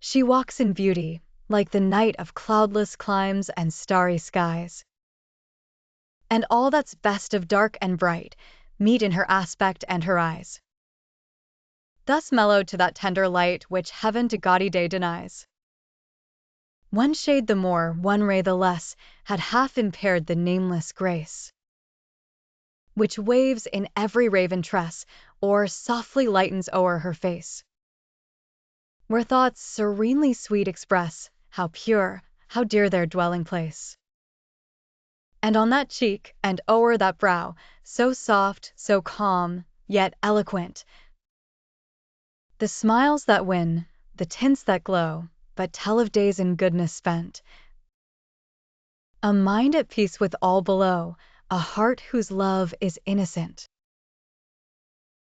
She walks in beauty, like the night of cloudless climes and starry skies. And all that's best of dark and bright meet in her aspect and her eyes, thus mellowed to that tender light which heaven to gaudy day denies. One shade the more, one ray the less, had half impaired the nameless grace, which waves in every raven tress, or softly lightens o'er her face, where thoughts serenely sweet express how pure, how dear their dwelling place. And on that cheek, and o'er that brow, so soft, so calm, yet eloquent, the smiles that win, the tints that glow, but tell of days in goodness spent. A mind at peace with all below, a heart whose love is innocent.